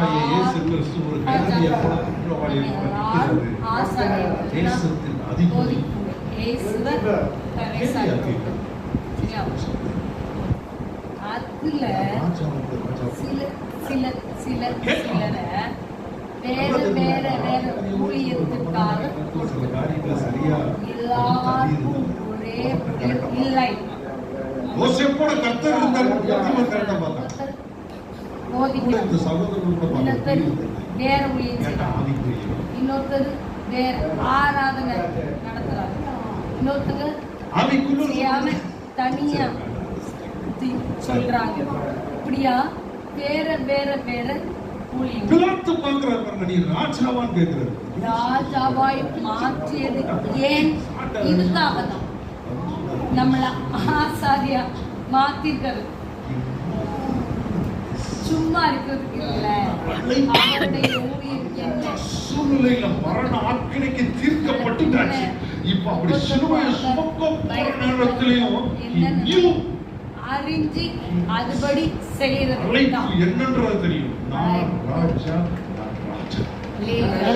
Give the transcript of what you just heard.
கர்த்தராகிய இயேசு கிறிஸ்து ஒரு கைதியை போல குற்றவாளியை போல நிற்கிறது. தேசத்தின் அதிபதி அதுல சிலரை வேற வேற வேற ஊழியத்துக்காக எல்லாருக்கும் ஒரே இல்லை. யோசேப்போட கர்த்தர் இருந்தார். வேற ஊழியம், இன்னொருத்தர் வேற ஆராதனை நடத்துறாங்க, இன்னொருத்தங்க செய்யாம தனியா சொல்றாங்க. இப்படியா வேற வேற வேற ஊழியம். ராஜாவாய் மாற்றியது ஏன்? இதுக்காக தான் நம்மள ஆசாரியா மாத்திருக்கிறது. சும்மா இருக்கிறதுக்கு இல்ல. அவருடைய ஊழியம் என்ன? சூழ்நிலையில மரண ஆக்கினைக்கு தீர்க்கப்பட்டுட்டாச்சு. இப்ப அப்படி சிலுவையை சுமக்கப்படுற நேரத்திலையும் அறிஞ்சு அதுபடி செய்யறது என்னன்றது தெரியும். நான் ராஜா, நான் ராஜா.